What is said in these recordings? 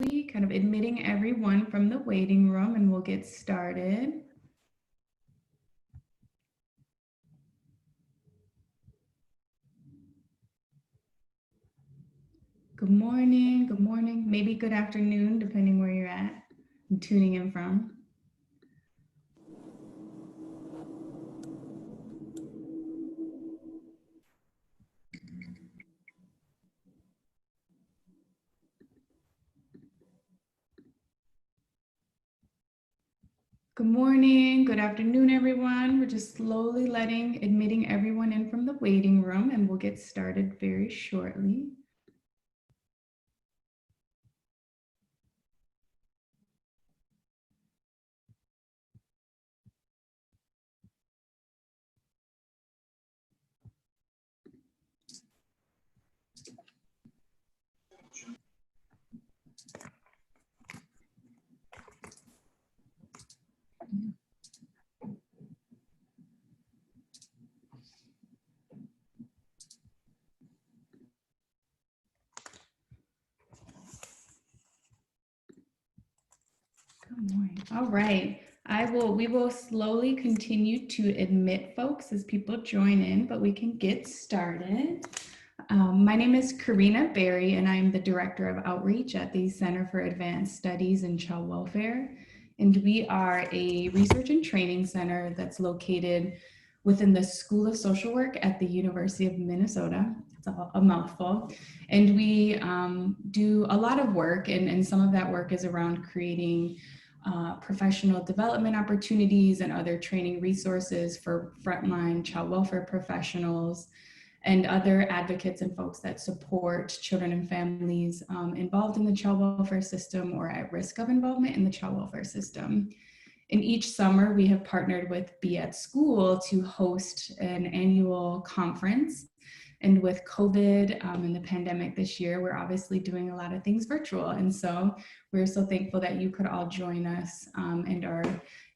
kind of admitting everyone from the waiting room, and we'll get started. Good morning, maybe good afternoon, depending where you're at and tuning in from. Good morning, good afternoon, everyone. We're just slowly admitting everyone in from the waiting room, and we'll get started very shortly. Good morning. All right. We will slowly continue to admit folks as people join in, but we can get started. My name is Karina Berry, and I'm the Director of Outreach at the Center for Advanced Studies in Child Welfare. And we are a research and training center that's located within the School of Social Work at the University of Minnesota. It's a mouthful. And we do a lot of work, and some of that work is around creating professional development opportunities and other training resources for frontline child welfare professionals and other advocates and folks that support children and families involved in the child welfare system or at risk of involvement in the child welfare system. And each summer, we have partnered with Be at School to host an annual conference. And with COVID and the pandemic this year, we're obviously doing a lot of things virtual. And so we're so thankful that you could all join us and are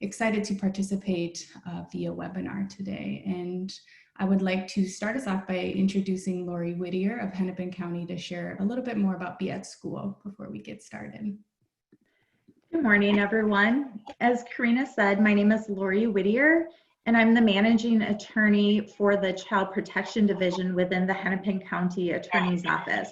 excited to participate via webinar today. And I would like to start us off by introducing Lori Whittier of Hennepin County to share a little bit more about Be at School before we get started. Good morning, everyone. As Karina said, my name is Lori Whittier, and I'm the managing attorney for the Child Protection Division within the Hennepin County Attorney's Office.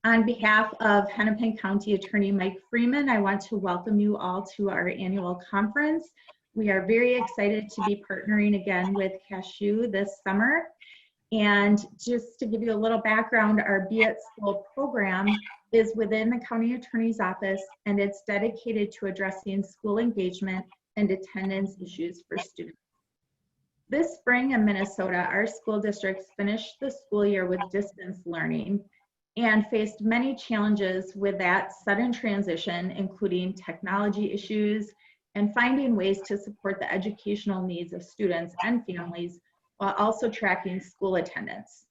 On behalf of Hennepin County Attorney Mike Freeman, I want to welcome you all to our annual conference. We are very excited to be partnering again with CASHU this summer. And just to give you a little background, our Be at School program is within the County Attorney's Office, and it's dedicated to addressing school engagement and attendance issues for students. This spring in Minnesota, our school districts finished the school year with distance learning and faced many challenges with that sudden transition, including technology issues and finding ways to support the educational needs of students and families while also tracking school attendance.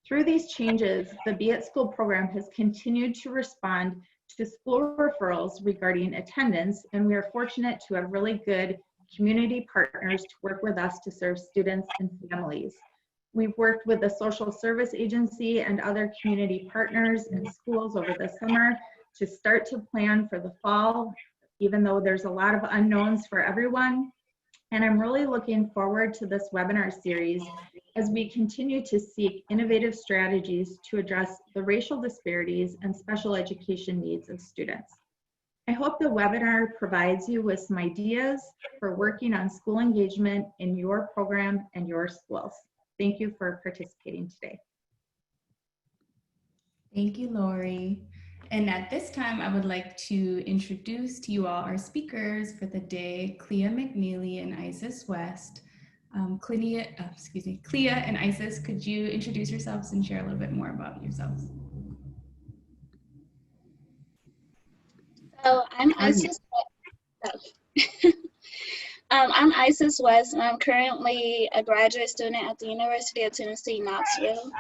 Through these changes, the Be at School program has continued to respond to school referrals regarding attendance, and we are fortunate to have really good community partners to work with us to serve students and families. We've worked with the Social Service Agency and other community partners in schools over the summer to start to plan for the fall, even though there's a lot of unknowns for everyone. And I'm really looking forward to this webinar series as we continue to seek innovative strategies to address the racial disparities and special education needs of students. I hope the webinar provides you with some ideas for working on school engagement in your program and your schools. Thank you for participating today. Thank you, Lori. And at this time, I would like to introduce to you all our speakers for the day, Clea McNeely and Isis West. Clea and Isis, could you introduce yourselves and share a little bit more about yourselves? So I'm Isis West. I'm Isis West, and I'm currently a graduate student at the University of Tennessee, Knoxville.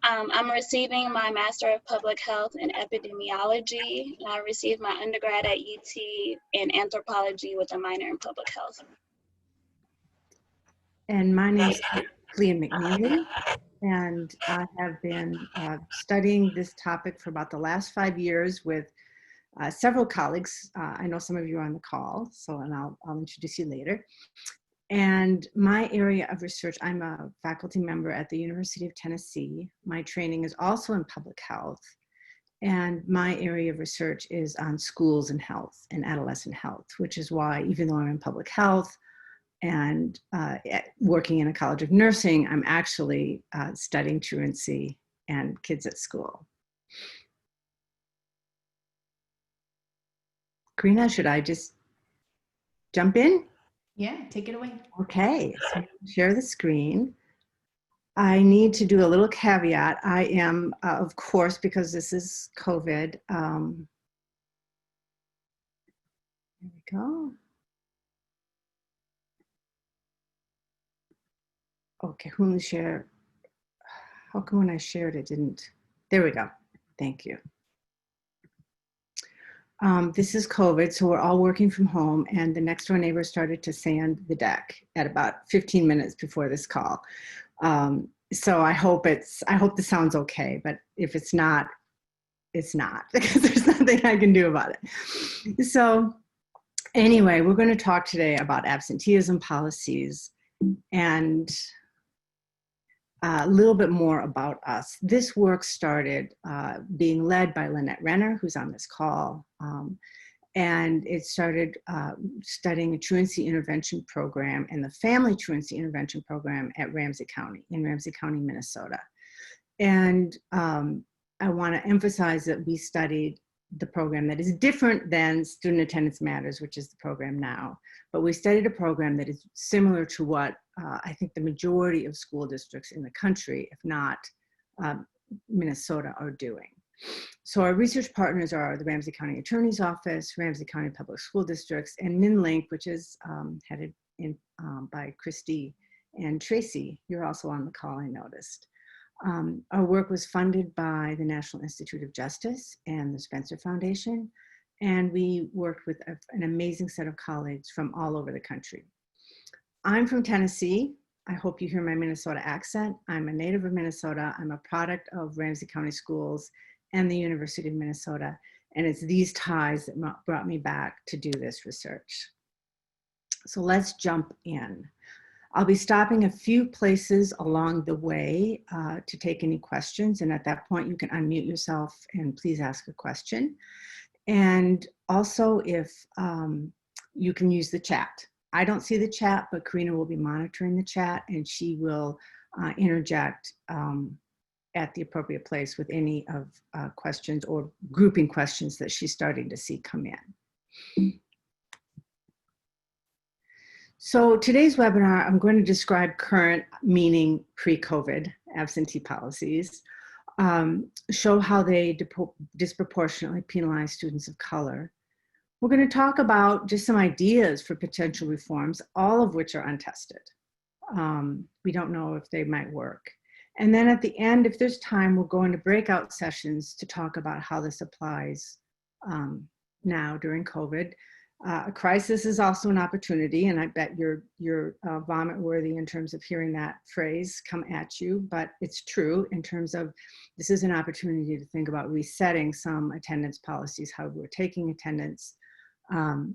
I'm receiving my Master of Public Health in Epidemiology, and I received my undergrad at UT in Anthropology with a minor in Public Health. And my name is Clea McNeely, and I have been studying this topic for about the last 5 years with several colleagues. I know some of you are on the call, and I'll introduce you later. And my area of research, I'm a faculty member at the University of Tennessee. My training is also in public health. And my area of research is on schools and health and adolescent health, which is why, even though I'm in public health and working in a college of nursing, I'm actually studying truancy and kids at school. Karina, should I just jump in? Yeah, take it away. Okay, so share the screen. I need to do a little caveat. I am, of course, because this is COVID. There we go. Okay, whom share? How come when I shared it didn't? There we go. Thank you. This is COVID, so we're all working from home, and the next door neighbor started to sand the deck at about 15 minutes before this call. So I hope this sounds okay, but if it's not, it's not, because there's nothing I can do about it. So anyway, we're going to talk today about absenteeism policies and a little bit more about us. This work started being led by Lynette Renner, who's on this call, and it started studying a truancy intervention program and the family truancy intervention program at Ramsey County, in Ramsey County, Minnesota. And I want to emphasize that we studied the program that is different than Student Attendance Matters, which is the program now. But we studied a program that is similar to what I think the majority of school districts in the country, if not Minnesota, are doing. So our research partners are the Ramsey County Attorney's Office, Ramsey County Public School Districts, and MinLink, which is headed in by Christy and Tracy. You're also on the call, I noticed. Our work was funded by the National Institute of Justice and the Spencer Foundation, and we worked with an amazing set of colleagues from all over the country. I'm from Tennessee. I hope you hear my Minnesota accent. I'm a native of Minnesota. I'm a product of Ramsey County Schools and the University of Minnesota, and it's these ties that brought me back to do this research. So let's jump in. I'll be stopping a few places along the way to take any questions, and at that point you can unmute yourself and please ask a question. And also, if you can use the chat. I don't see the chat, but Karina will be monitoring the chat, and she will interject at the appropriate place with any of questions or grouping questions that she's starting to see come in. So today's webinar, I'm going to describe current, meaning pre-COVID, absentee policies, show how they disproportionately penalize students of color. We're going to talk about just some ideas for potential reforms, all of which are untested. We don't know if they might work. And then at the end, if there's time, we'll go into breakout sessions to talk about how this applies now during COVID. A crisis is also an opportunity, and I bet you're vomit-worthy in terms of hearing that phrase come at you, but it's true in terms of this is an opportunity to think about resetting some attendance policies, how we're taking attendance, and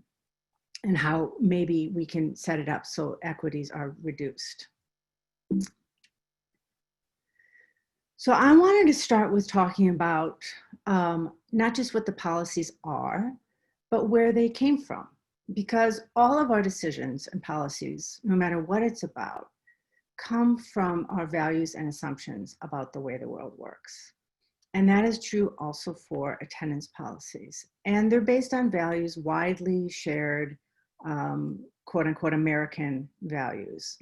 how maybe we can set it up so equities are reduced. So I wanted to start with talking about not just what the policies are, but where they came from, because all of our decisions and policies, no matter what it's about, come from our values and assumptions about the way the world works. And that is true also for attendance policies. And they're based on values widely shared, quote unquote, American values.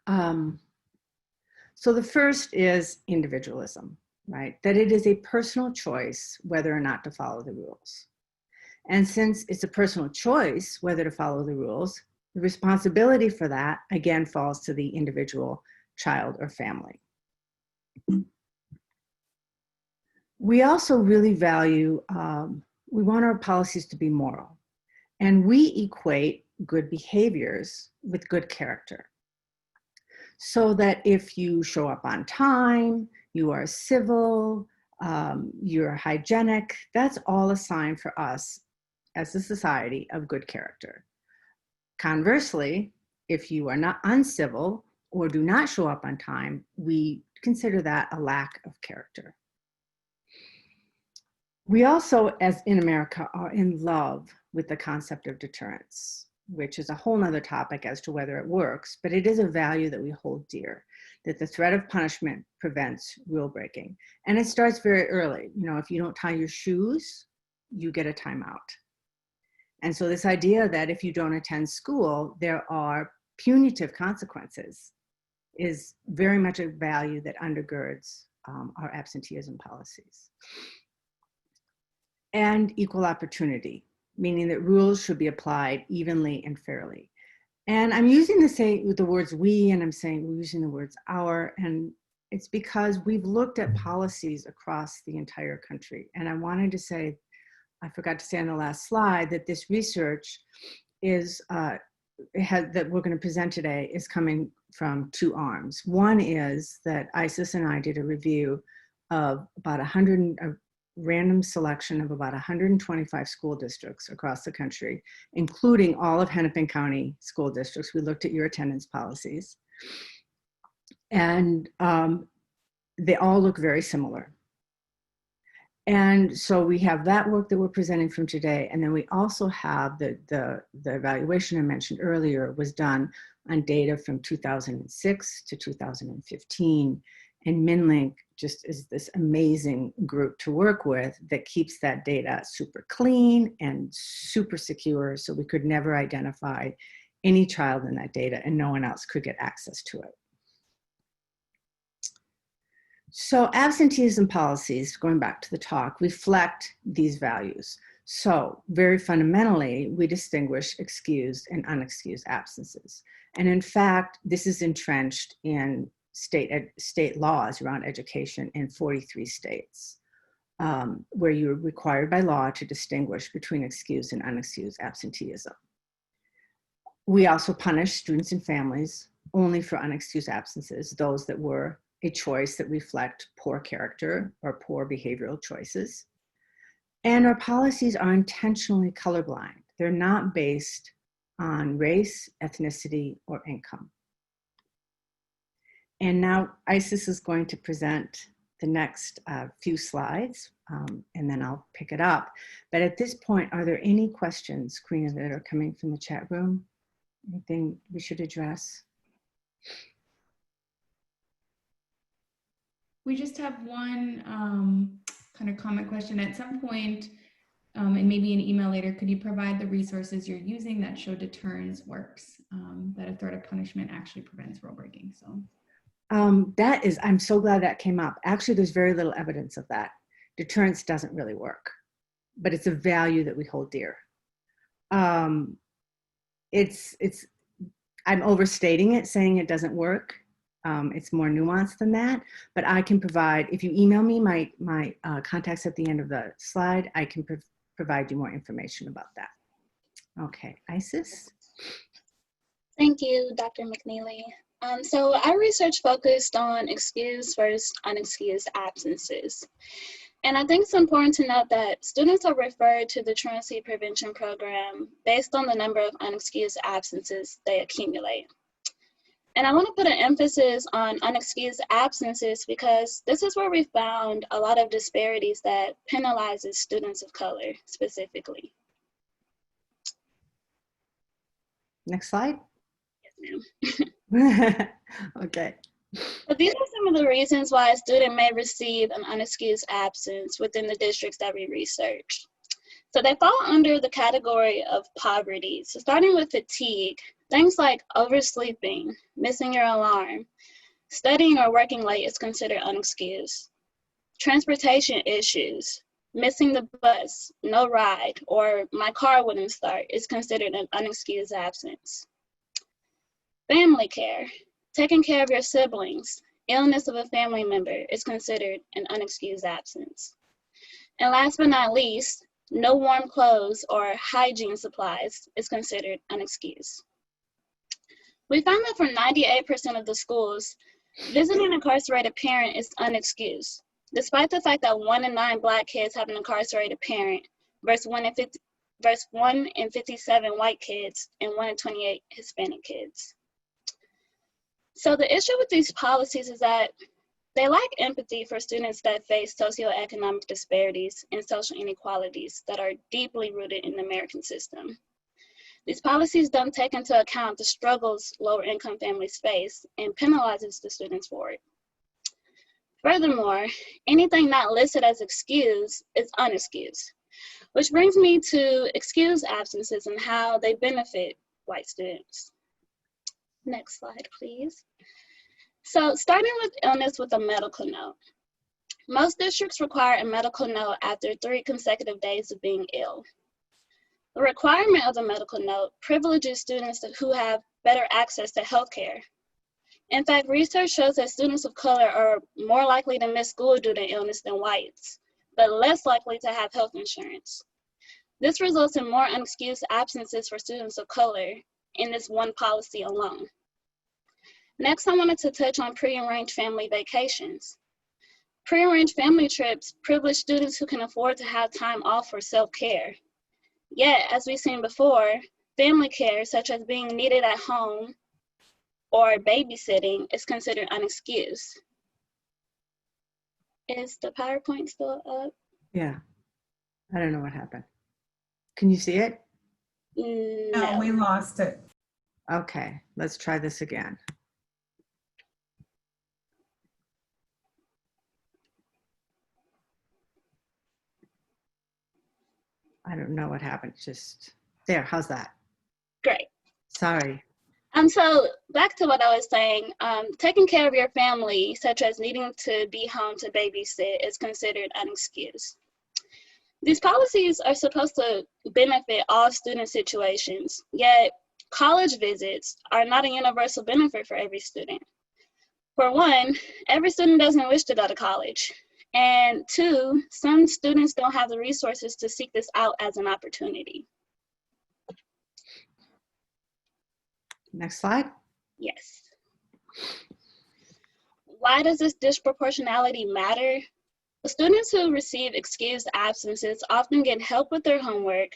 So the first is individualism, right? That it is a personal choice whether or not to follow the rules. And since it's a personal choice whether to follow the rules, the responsibility for that, again, falls to the individual child or family. We also really value, we want our policies to be moral. And we equate good behaviors with good character. So that if you show up on time, you are civil, you're hygienic. That's all a sign for us as a society of good character. Conversely, if you are not uncivil or do not show up on time, we consider that a lack of character. We also, as in America, are in love with the concept of deterrence, which is a whole nother topic as to whether it works, but it is a value that we hold dear, that the threat of punishment prevents rule breaking. And it starts very early. You know, if you don't tie your shoes, you get a timeout. And so this idea that if you don't attend school, there are punitive consequences is very much a value that undergirds our absenteeism policies. And equal opportunity, meaning that rules should be applied evenly and fairly. And I'm using the words we, and I'm saying we're using the words our, and it's because we've looked at policies across the entire country. And I wanted to say, I forgot to say on the last slide, that this research is, that we're going to present today is coming from two arms. One is that Isis and I did a review of about a random selection of about 125 school districts across the country, including all of Hennepin County school districts. We looked at your attendance policies. And they all look very similar. And so we have that work that we're presenting from today. And then we also have the evaluation I mentioned earlier was done on data from 2006 to 2015. And MinLink just is this amazing group to work with that keeps that data super clean and super secure, so we could never identify any child in that data and no one else could get access to it. So absenteeism policies, going back to the talk, reflect these values. So very fundamentally, we distinguish excused and unexcused absences. And in fact, this is entrenched in state laws around education in 43 states, where you're required by law to distinguish between excused and unexcused absenteeism. We also punish students and families only for unexcused absences, those that were a choice that reflect poor character or poor behavioral choices. And our policies are intentionally colorblind. They're not based on race, ethnicity, or income. And now Isis is going to present the next few slides, and then I'll pick it up. But at this point, are there any questions, Karina, that are coming from the chat room? Anything we should address? We just have one kind of comment question. At some point, and maybe an email later, could you provide the resources you're using that show deterrence works, that a threat of punishment actually prevents rule breaking? So. I'm so glad that came up. Actually, there's very little evidence of that. Deterrence doesn't really work, but it's a value that we hold dear. I'm overstating it, saying it doesn't work. It's more nuanced than that, but I can provide, if you email me my contacts at the end of the slide, I can provide you more information about that. Okay, Isis? Thank you, Dr. McNeely. So our research focused on excused versus unexcused absences. And I think it's important to note that students are referred to the truancy prevention program based on the number of unexcused absences they accumulate. And I want to put an emphasis on unexcused absences because this is where we found a lot of disparities that penalizes students of color specifically. Next slide. Yes, ma'am. Okay. But these are some of the reasons why a student may receive an unexcused absence within the districts that we researched. So they fall under the category of poverty. So starting with fatigue, things like oversleeping, missing your alarm, studying or working late is considered unexcused. Transportation issues, missing the bus, no ride, or my car wouldn't start is considered an unexcused absence. Family care, taking care of your siblings, illness of a family member is considered an unexcused absence. And last but not least, no warm clothes or hygiene supplies is considered unexcused. We found that for 98% of the schools, visiting an incarcerated parent is unexcused. despite the fact that 1 in 9 Black kids have an incarcerated parent versus 1 in 57 white kids and 1 in 28 Hispanic kids. So the issue with these policies is that they lack empathy for students that face socioeconomic disparities and social inequalities that are deeply rooted in the American system. These policies don't take into account the struggles lower income families face and penalizes the students for it. Furthermore, anything not listed as excused is unexcused, which brings me to excused absences and how they benefit white students. Next slide, please. So starting with illness with a medical note. Most districts require a medical note after 3 consecutive days of being ill. The requirement of the medical note privileges students who have better access to health care. In fact, research shows that students of color are more likely to miss school due to illness than whites, but less likely to have health insurance. This results in more unexcused absences for students of color in this one policy alone. Next, I wanted to touch on prearranged family vacations. Prearranged family trips privilege students who can afford to have time off for self-care. Yet, as we've seen before, family care, such as being needed at home or babysitting, is considered unexcused. Is the PowerPoint still up? Yeah. I don't know what happened. Can you see it? No, we lost it. Okay, let's try this again. I don't know what happened. Just there. How's that? Great. Sorry. So back to what I was saying, taking care of your family, such as needing to be home to babysit, is considered unexcused. These policies are supposed to benefit all student situations, yet college visits are not a universal benefit for every student. For one, every student doesn't wish to go to college. And 2, some students don't have the resources to seek this out as an opportunity. Next slide. Yes. Why does this disproportionality matter? The students who receive excused absences often get help with their homework.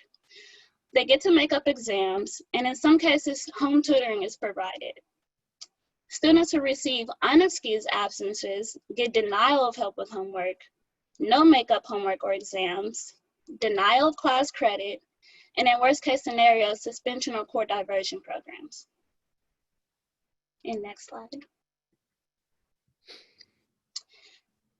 They get to make up exams, and in some cases, home tutoring is provided. Students who receive unexcused absences get denial of help with homework, no makeup homework or exams, denial of class credit, and in worst case scenarios, suspension or court diversion programs. And next slide.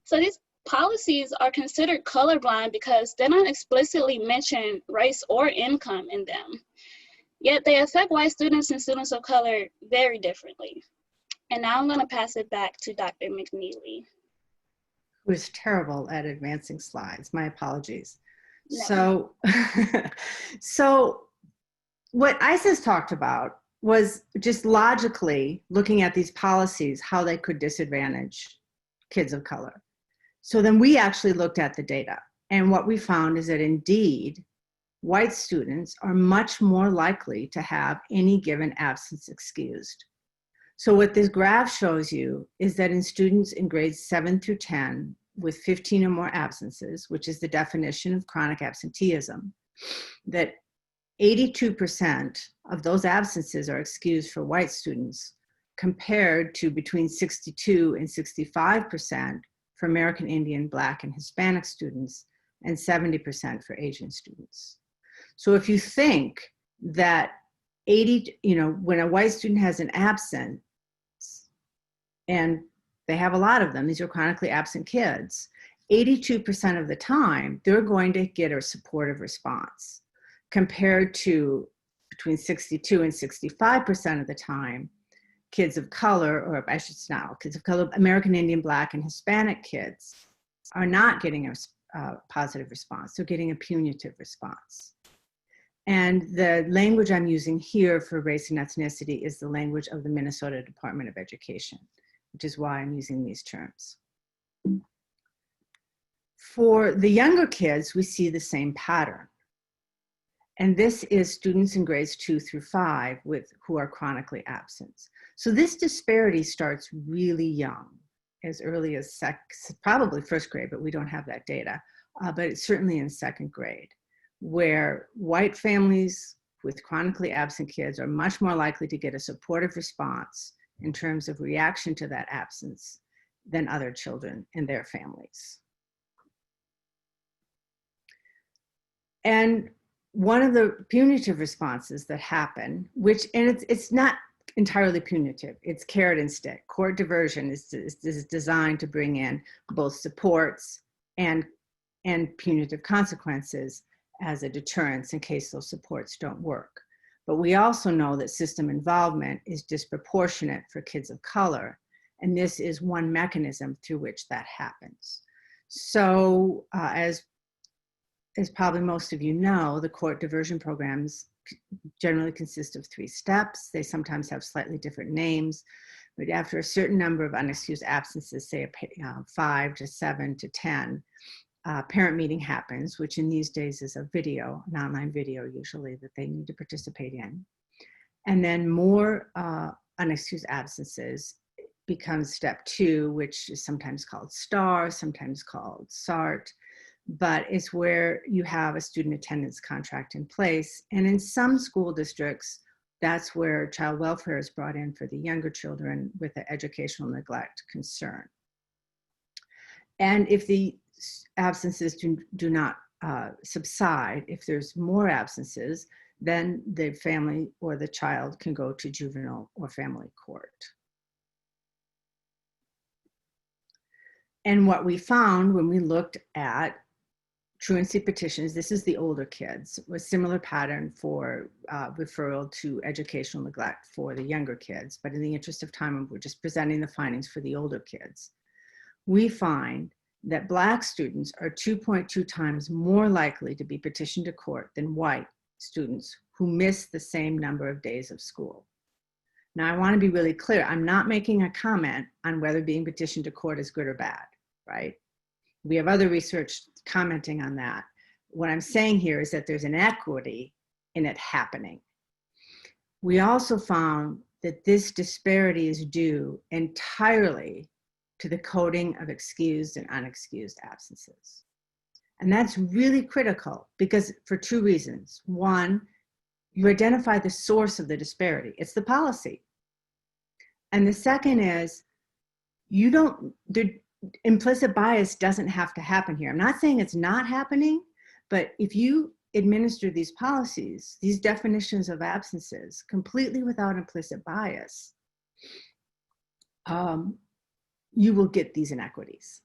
So these policies are considered colorblind because they don't explicitly mention race or income in them. Yet they affect white students and students of color very differently. And now I'm going to pass it back to Dr. McNeely. Who is terrible at advancing slides. My apologies. No. So what ISIS talked about was just logically looking at these policies, how they could disadvantage kids of color. So then we actually looked at the data. And what we found is that indeed, white students are much more likely to have any given absence excused. So what this graph shows you is that in students in grades 7 through 10 with 15 or more absences, which is the definition of chronic absenteeism, that 82% of those absences are excused for white students, compared to between 62 and 65% for American Indian, Black, and Hispanic students, and 70% for Asian students. So if you think that when a white student has an absence, and they have a lot of them, these are chronically absent kids, 82% of the time, they're going to get a supportive response, compared to between 62 and 65% of the time, kids of color, or I should say now, kids of color, American Indian, Black, and Hispanic kids are not getting a positive response. They're getting a punitive response. And the language I'm using here for race and ethnicity is the language of the Minnesota Department of Education, which is why I'm using these terms. For the younger kids, we see the same pattern. And this is students in grades 2 through 5 who are chronically absent. So this disparity starts really young. as early as probably first grade, but we don't have that data, but it's certainly in second grade, where white families with chronically absent kids are much more likely to get a supportive response in terms of reaction to that absence than other children and their families. And one of the punitive responses that happen, and it's not entirely punitive, it's carrot and stick. Court diversion is designed to bring in both supports and punitive consequences as a deterrence in case those supports don't work. But we also know that system involvement is disproportionate for kids of color, and this is one mechanism through which that happens. So as probably most of you know, the court diversion programs generally consist of 3 steps. They sometimes have slightly different names, but after a certain number of unexcused absences, say 5 to 7 to 10, parent meeting happens, which in these days is a video, an online video usually, that they need to participate in. And then more unexcused absences becomes step 2, which is sometimes called STAR, sometimes called SART, but it's where you have a student attendance contract in place. And in some school districts, that's where child welfare is brought in for the younger children with the educational neglect concern. And if the absences do not subside, if there's more absences, then the family or the child can go to juvenile or family court. And what we found when we looked at truancy petitions, this is the older kids, a similar pattern for referral to educational neglect for the younger kids. But in the interest of time, we're just presenting the findings for the older kids. We find that Black students are 2.2 times more likely to be petitioned to court than white students who miss the same number of days of school. Now, I want to be really clear. I'm not making a comment on whether being petitioned to court is good or bad, right? We have other research commenting on that. What I'm saying here is that there's an equity in it happening. We also found that this disparity is due entirely to the coding of excused and unexcused absences. And that's really critical because for 2 reasons. One, you identify the source of the disparity. It's the policy. And the second is, implicit bias doesn't have to happen here. I'm not saying it's not happening, but if you administer these policies, these definitions of absences completely without implicit bias, you will get these inequities.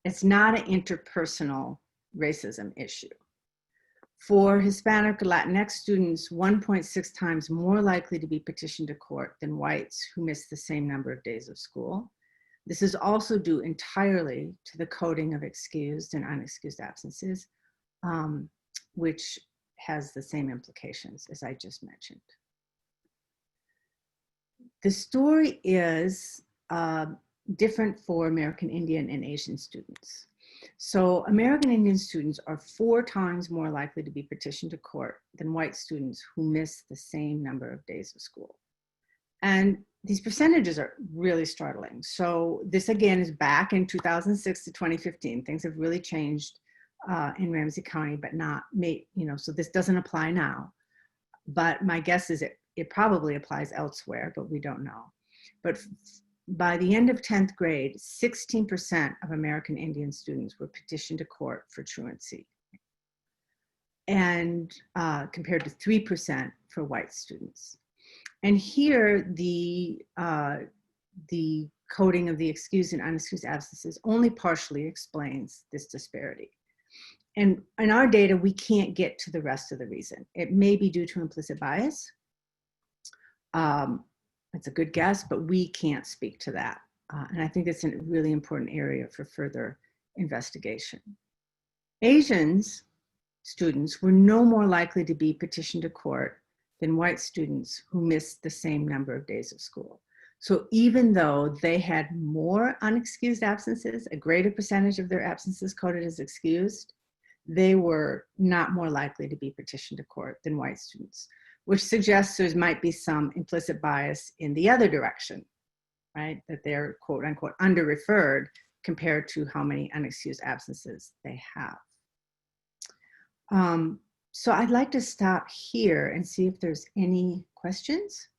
It's not an interpersonal racism issue. For Hispanic or Latinx students, 1.6 times more likely to be petitioned to court than whites who miss the same number of days of school. This is also due entirely to the coding of excused and unexcused absences, which has the same implications as I just mentioned. The story is different for American Indian and Asian students. So American Indian students are 4 times more likely to be petitioned to court than white students who miss the same number of days of school. And these percentages are really startling. So this again is back in 2006 to 2015. Things have really changed in Ramsey County, but not, so this doesn't apply now. But my guess is it probably applies elsewhere, but we don't know. But by the end of 10th grade, 16% of American Indian students were petitioned to court for truancy, and compared to 3% for white students. And here, the coding of the excused and unexcused absences only partially explains this disparity. And in our data, we can't get to the rest of the reason. It may be due to implicit bias. It's a good guess, but we can't speak to that. And I think it's a really important area for further investigation. Asians students were no more likely to be petitioned to court than white students who missed the same number of days of school. So even though they had more unexcused absences, a greater percentage of their absences coded as excused, they were not more likely to be petitioned to court than white students, which suggests there might be some implicit bias in the other direction. right? That they're quote unquote under-referred compared to how many unexcused absences they have. So I'd like to stop here and see if there's any questions.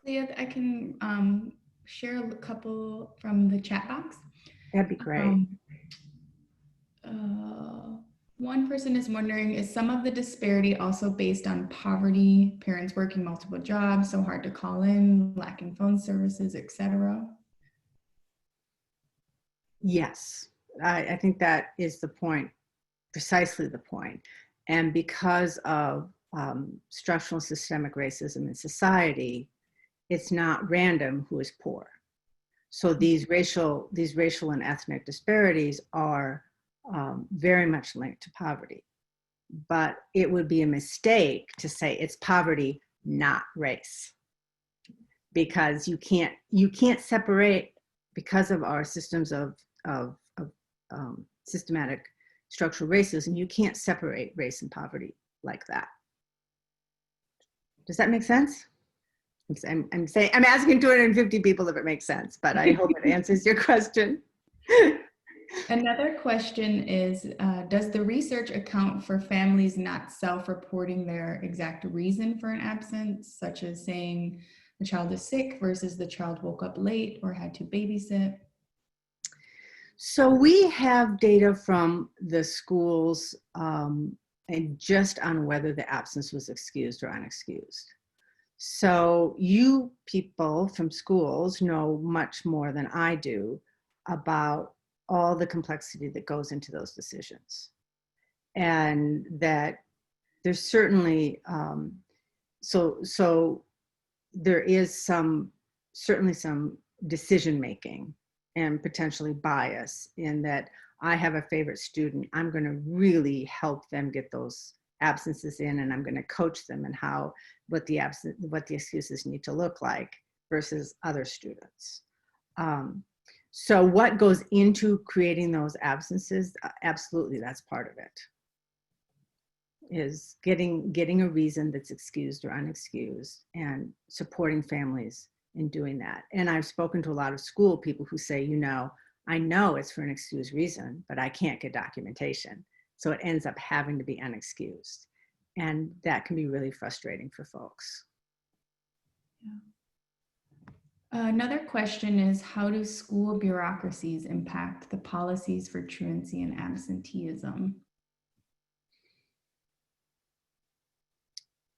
Clea, I can share a couple from the chat box. That'd be great. One person is wondering, is some of the disparity also based on poverty, parents working multiple jobs, so hard to call in, lacking phone services, etc.? Yes, I think that is the point, precisely the point. And because of structural and systemic racism in society, it's not random who is poor. So these racial and ethnic disparities are very much linked to poverty. But it would be a mistake to say it's poverty, not race, because you can't separate, because of our systems of systematic structural racism. You can't separate race and poverty like that. Does that make sense? I'm asking 250 people if it makes sense, but I hope it answers your question. Another question is, does the research account for families not self-reporting their exact reason for an absence, such as saying the child is sick versus the child woke up late or had to babysit? So we have data from the schools and just on whether the absence was excused or unexcused. So you people from schools know much more than I do about all the complexity that goes into those decisions. And that there's certainly, so there is certainly some decision-making and potentially bias in that I have a favorite student, I'm gonna really help them get those absences in, and I'm gonna coach them in what the excuses need to look like versus other students. So what goes into creating those absences? Absolutely, that's part of it. Is getting a reason that's excused or unexcused and supporting families in doing that. And I've spoken to a lot of school people who say, I know it's for an excused reason, but I can't get documentation. So it ends up having to be unexcused. And that can be really frustrating for folks. Yeah. Another question is, how do school bureaucracies impact the policies for truancy and absenteeism?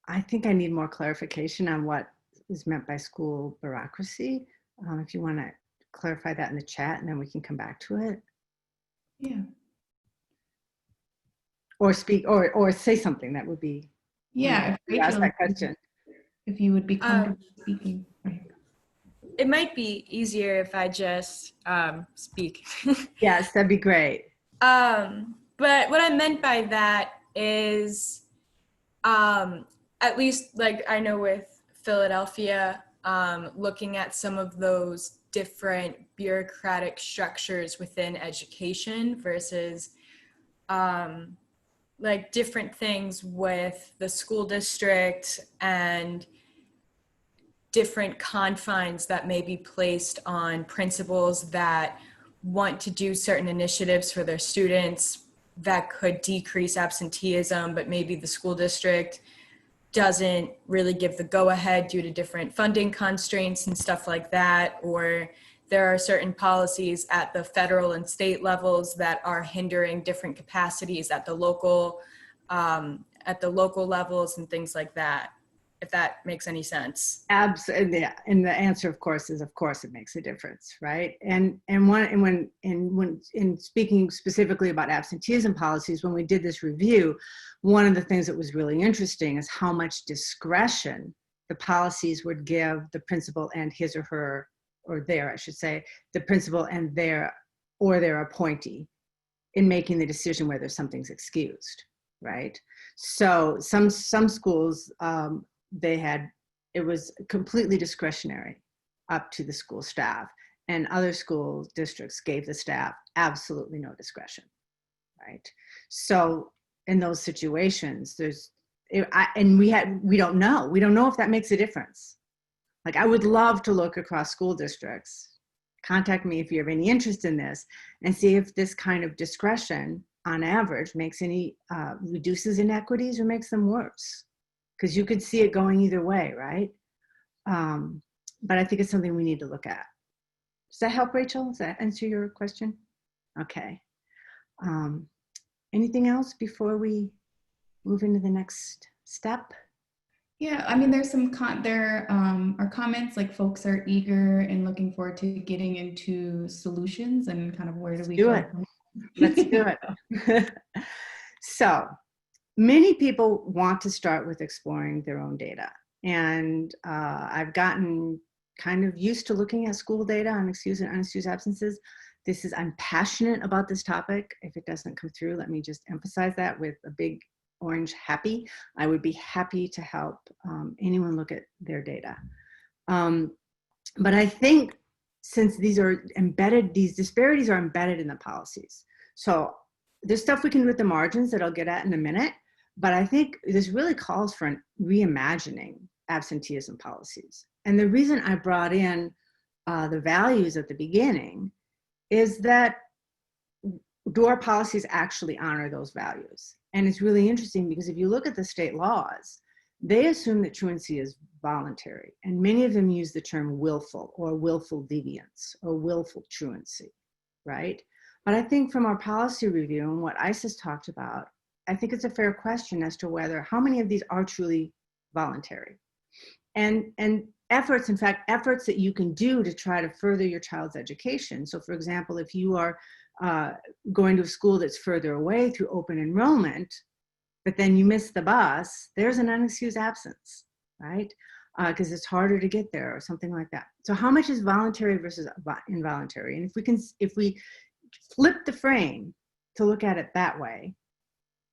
I think I need more clarification on what is meant by school bureaucracy. If you want to clarify that in the chat, and then we can come back to it. Yeah. Or speak, or say something that would be. Yeah. Ask that question. If you would be comfortable speaking. It might be easier if I just speak. Yes, that'd be great. But what I meant by that is, at least like I know with Philadelphia, looking at some of those different bureaucratic structures within education versus like different things with the school district and different confines that may be placed on principals that want to do certain initiatives for their students that could decrease absenteeism, but maybe the school district doesn't really give the go-ahead due to different funding constraints and stuff like that. Or there are certain policies at the federal and state levels that are hindering different capacities at the local levels and things like that, if that makes any sense. Absolutely, yeah. And the answer, of course, is of course it makes a difference, right? And when speaking specifically about absenteeism policies, when we did this review, one of the things that was really interesting is how much discretion the policies would give the principal and his or her, or their, I should say, the principal and their appointee in making the decision whether something's excused, right? So some schools, it was completely discretionary up to the school staff, and other school districts gave the staff absolutely no discretion, right? So in those situations, we don't know if that makes a difference. Like, I would love to look across school districts. Contact me if you have any interest in this, and see if this kind of discretion on average makes any, reduces inequities or makes them worse. Because you could see it going either way, right? But I think it's something we need to look at. Does that help, Rachel? Does that answer your question? Okay. Anything else before we move into the next step? Yeah, I mean, there's some there are comments like folks are eager and looking forward to getting into solutions and kind of where do we Do go it. from Let's do it. So many people want to start with exploring their own data. And I've gotten kind of used to looking at school data on excused and unexcused absences. I'm passionate about this topic. If it doesn't come through, let me just emphasize that with a big orange happy. I would be happy to help anyone look at their data. But I think since these are embedded, these disparities are embedded in the policies. So there's stuff we can do at the margins that I'll get at in a minute, but I think this really calls for an reimagining absenteeism policies. And the reason I brought in the values at the beginning is that do our policies actually honor those values? And it's really interesting because if you look at the state laws, they assume that truancy is voluntary. And many of them use the term willful or willful deviance or willful truancy, right? But I think from our policy review and what ICES talked about, I think it's a fair question as to whether how many of these are truly voluntary. And efforts, in fact, efforts that you can do to try to further your child's education. So for example, if you are going to a school that's further away through open enrollment, but then you miss the bus, there's an unexcused absence, right? Because it's harder to get there or something like that. So how much is voluntary versus involuntary? And if we flip the frame to look at it that way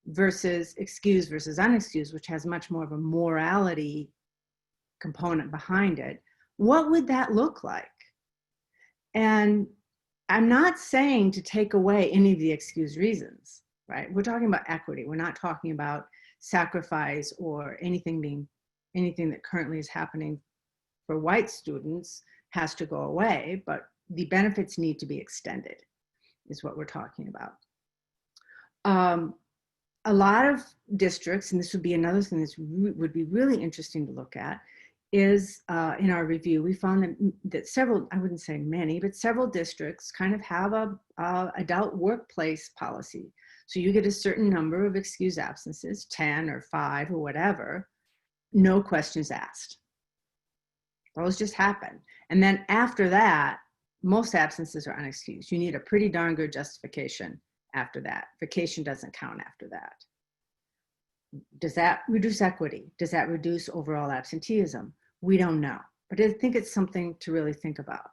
versus excused versus unexcused, which has much more of a morality component behind it, what would that look like? And I'm not saying to take away any of the excused reasons, right? We're talking about equity. We're not talking about sacrifice or anything that currently is happening for white students has to go away, but the benefits need to be extended is what we're talking about. A lot of districts, and this would be another thing that would be really interesting to look at, is in our review, we found that several, I wouldn't say many, but several districts kind of have a adult workplace policy. So you get a certain number of excused absences, 10 or 5 or whatever, no questions asked. Those just happen. And then after that, most absences are unexcused. You need a pretty darn good justification after that. Vacation doesn't count after that. Does that reduce equity? Does that reduce overall absenteeism? We don't know, but I think it's something to really think about.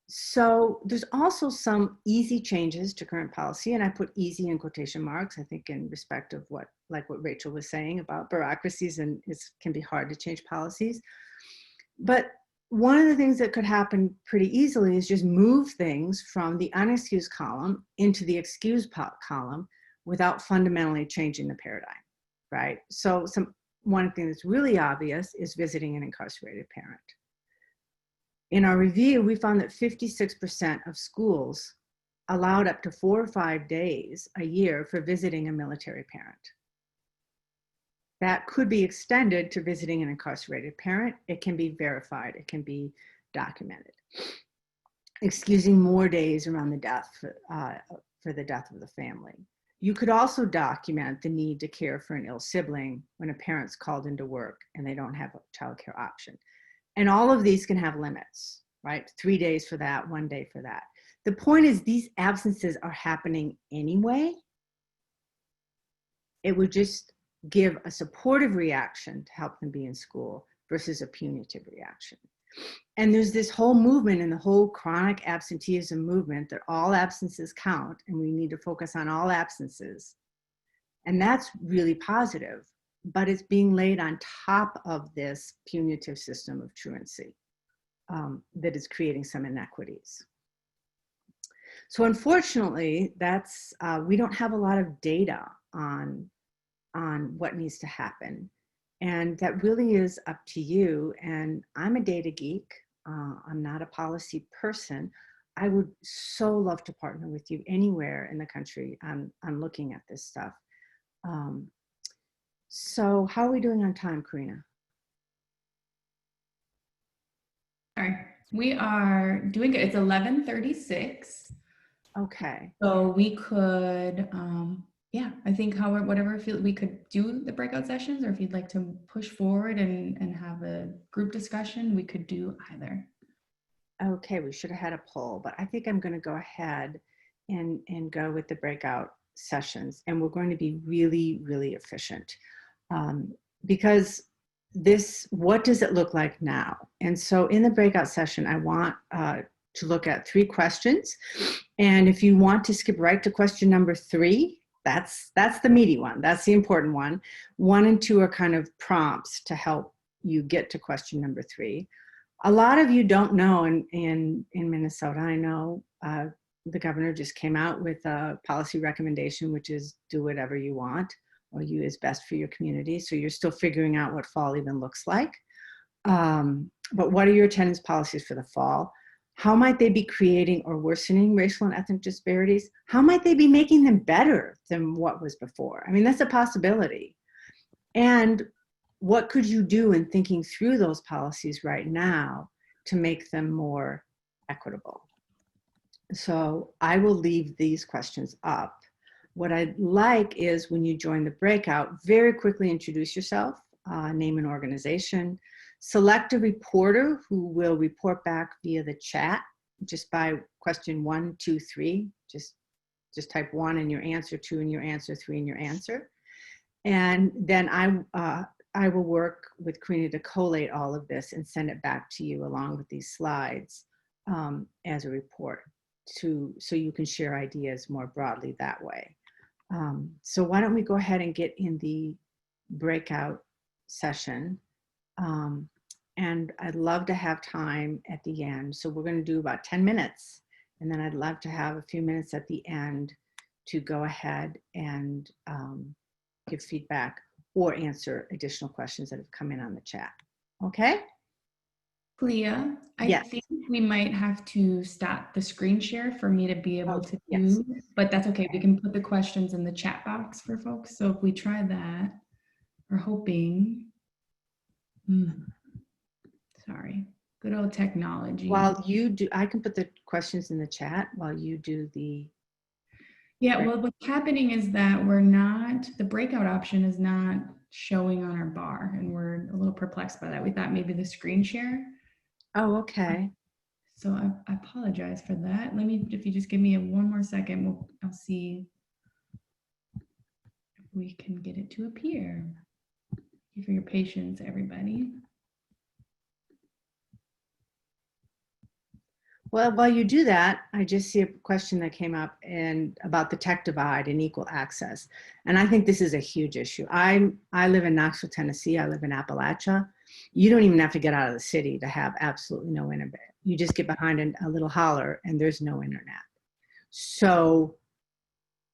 So there's also some easy changes to current policy, and I put easy in quotation marks, I think in respect of what Rachel was saying about bureaucracies, and it can be hard to change policies. But one of the things that could happen pretty easily is just move things from the unexcused column into the excused column without fundamentally changing the paradigm, right? So one thing that's really obvious is visiting an incarcerated parent. In our review, we found that 56% of schools allowed up to 4 or 5 days a year for visiting a military parent. That could be extended to visiting an incarcerated parent. It can be verified, it can be documented. Excusing more days around the death for the death of the family. You could also document the need to care for an ill sibling when a parent's called into work and they don't have a childcare option. And all of these can have limits, right? 3 days for that, 1 day for that. The point is these absences are happening anyway. It would just give a supportive reaction to help them be in school versus a punitive reaction. And there's this whole movement in the whole chronic absenteeism movement that all absences count and we need to focus on all absences. And that's really positive, but it's being laid on top of this punitive system of truancy that is creating some inequities. So unfortunately, we don't have a lot of data on what needs to happen. And that really is up to you. And I'm a data geek. I'm not a policy person. I would so love to partner with you anywhere in the country on looking at this stuff. So how are we doing on time, Karina? All right, we are doing good. It's 11:36. Okay. So we could, yeah, I think whatever we could do the breakout sessions, or if you'd like to push forward and have a group discussion, we could do either. Okay, we should have had a poll, but I think I'm going to go ahead and go with the breakout sessions, and we're going to be really, really efficient because what does it look like now? And so in the breakout session, I want to look at 3 questions. And if you want to skip right to question number 3, that's the meaty one. That's the important one. 1 and 2 are kind of prompts to help you get to question number 3. A lot of you don't know in Minnesota, I know the governor just came out with a policy recommendation, which is do whatever you want or you is best for your community. So you're still figuring out what fall even looks like. But what are your attendance policies for the fall? How might they be creating or worsening racial and ethnic disparities? How might they be making them better than what was before? I mean, that's a possibility. And what could you do in thinking through those policies right now to make them more equitable? So I will leave these questions up. What I'd like is when you join the breakout, very quickly introduce yourself, name an organization, select a reporter who will report back via the chat, just by question 1, 2, 3. Just type 1 in your answer, 2 in your answer, 3 in your answer. And then I will work with Karina to collate all of this and send it back to you along with these slides as a report so you can share ideas more broadly that way. So why don't we go ahead and get in the breakout session. And I'd love to have time at the end. So we're going to do about 10 minutes. And then I'd love to have a few minutes at the end to go ahead and give feedback or answer additional questions that have come in on the chat. Okay? Clea, I think we might have to stop the screen share for me to be able to do, but that's okay. We can put the questions in the chat box for folks. So if we try that, we're hoping, sorry, good old technology. While you do, I can put the questions in the chat while you do the. Yeah, well, what's happening is that the breakout option is not showing on our bar, and we're a little perplexed by that. We thought maybe the screen share. Oh, okay. So I apologize for that. If you just give me one more second, I'll see if we can get it to appear. Thank you for your patience, everybody. Well, while you do that, I just see a question that came up about the tech divide and equal access. And I think this is a huge issue. I live in Knoxville, Tennessee. I live in Appalachia. You don't even have to get out of the city to have absolutely no internet. You just get behind a little holler and there's no internet. So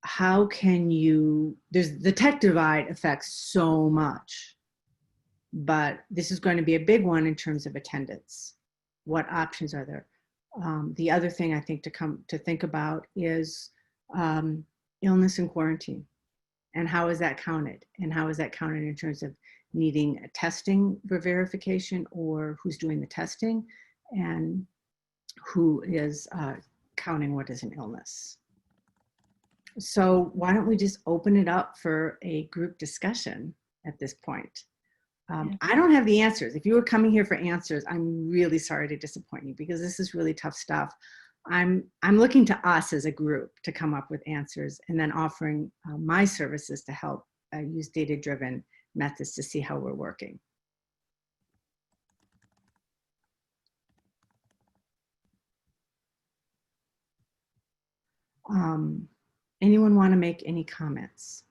how can the tech divide affects so much, but this is going to be a big one in terms of attendance. What options are there? The other thing I think to think about is illness and quarantine, and how is that counted? And how is that counted in terms of needing testing for verification, or who's doing the testing, and who is counting what is an illness? So why don't we just open it up for a group discussion at this point? I don't have the answers. If you were coming here for answers, I'm really sorry to disappoint you because this is really tough stuff. I'm looking to us as a group to come up with answers and then offering my services to help use data-driven methods to see how we're working. Anyone want to make any comments?